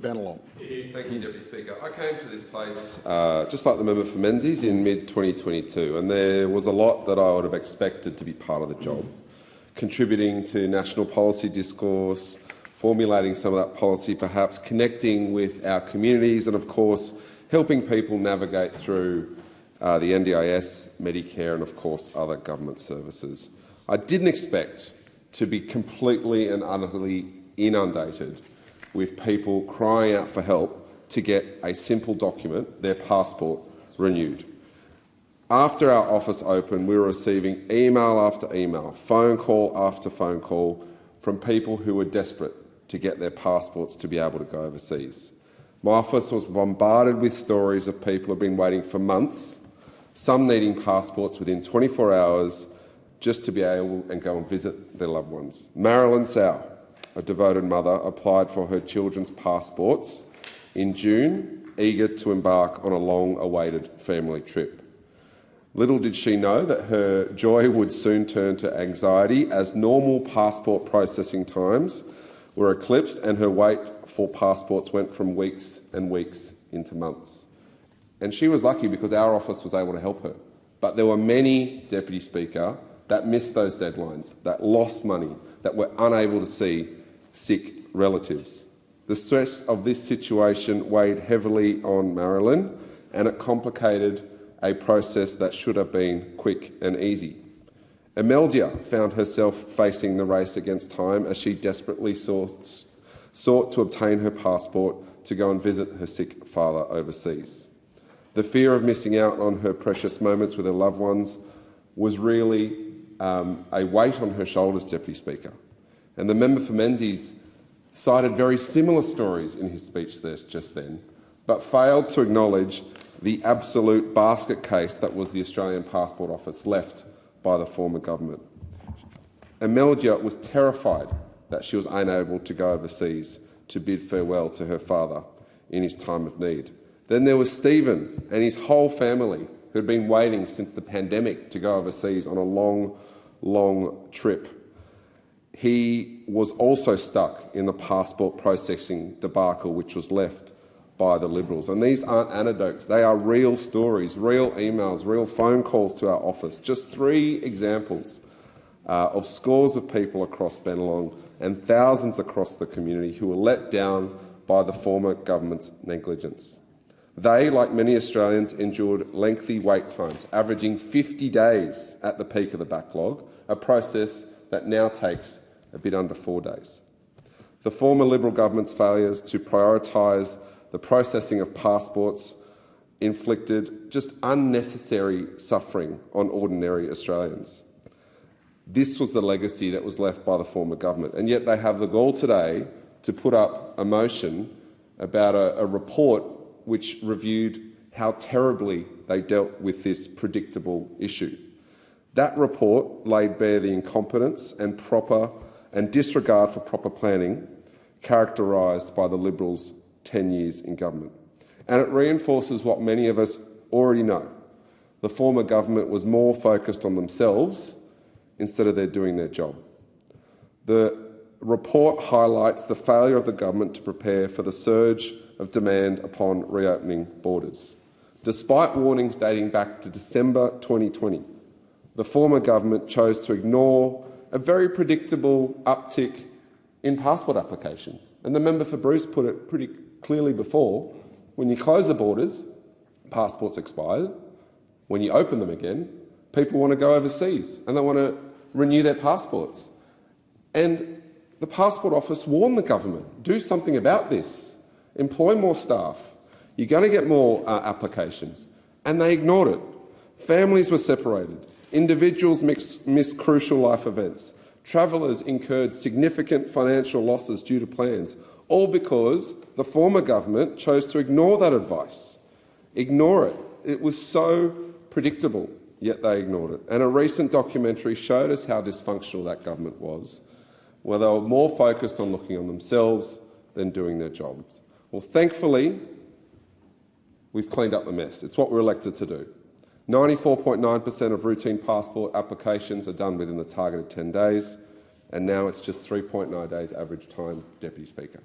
Bennelong. Thank you, Deputy Speaker. I came to this place, just like the member for Menzies, in mid-2022, and there was a lot that I would have expected to be part of the job, contributing to national policy discourse, formulating some of that policy, perhaps connecting with our communities, and of course helping people navigate through the NDIS, Medicare, and of course other government services. I didn't expect to be completely and utterly inundated with people crying out for help to get a simple document, their passport, renewed. After our office opened, we were receiving email after email, phone call after phone call from people who were desperate to get their passports to be able to go overseas. My office was bombarded with stories of people who have been waiting for months, some needing passports within 24 hours just to be able and go and visit their loved ones. Marilyn Sow, a devoted mother, applied for her children's passports in June, eager to embark on a long-awaited family trip. Little did she know that her joy would soon turn to anxiety as normal passport processing times were eclipsed and her wait for passports went from weeks and weeks into months. And she was lucky because our office was able to help her. But there were many, Deputy Speaker, that missed those deadlines, that lost money, that were unable to see sick relatives. The stress of this situation weighed heavily on Marilyn, and it complicated a process that should have been quick and easy. Imeldia found herself facing the race against time as she desperately sought to obtain her passport to go and visit her sick father overseas. The fear of missing out on her precious moments with her loved ones was really a weight on her shoulders, Deputy Speaker. And the member for Menzies cited very similar stories in his speech there just then, but failed to acknowledge the absolute basket case that was the Australian Passport Office left by the former government. Imeldia was terrified that she was unable to go overseas to bid farewell to her father in his time of need. Then there was Stephen and his whole family who had been waiting since the pandemic to go overseas on a long trip. He was also stuck in the passport processing debacle which was left by the Liberals. And these aren't anecdotes, they are real stories, real emails, real phone calls to our office. Just 3 examples of scores of people across Bennelong and thousands across the community who were let down by the former government's negligence. They, like many Australians, endured lengthy wait times, averaging 50 days at the peak of the backlog, a process that now takes a bit under 4 days. The former Liberal government's failures to prioritise the processing of passports inflicted just unnecessary suffering on ordinary Australians. This was the legacy that was left by the former government, and yet they have the gall today to put up a motion about a report which reviewed how terribly they dealt with this predictable issue. That report laid bare the incompetence and disregard for proper planning characterised by the Liberals' 10 years in government. And it reinforces what many of us already know. The former government was more focused on themselves instead of doing their job. The report highlights the failure of the government to prepare for the surge of demand upon reopening borders. Despite warnings dating back to December 2020, the former government chose to ignore a very predictable uptick in passport applications. And the member for Bruce put it pretty clearly before, when you close the borders, passports expire. When you open them again, people want to go overseas and they want to renew their passports. And the Passport Office warned the government, do something about this, employ more staff, you're going to get more applications. And they ignored it. Families were separated. Individuals missed crucial life events. Travellers incurred significant financial losses due to plans, all because the former government chose to ignore that advice. Ignore it. It was so predictable, yet they ignored it. And a recent documentary showed us how dysfunctional that government was, where they were more focused on looking on themselves than doing their jobs. Well, thankfully, we've cleaned up the mess. It's what we're elected to do. 94.9% of routine passport applications are done within the targeted 10 days, and now it's just 3.9 days average time, Deputy Speaker.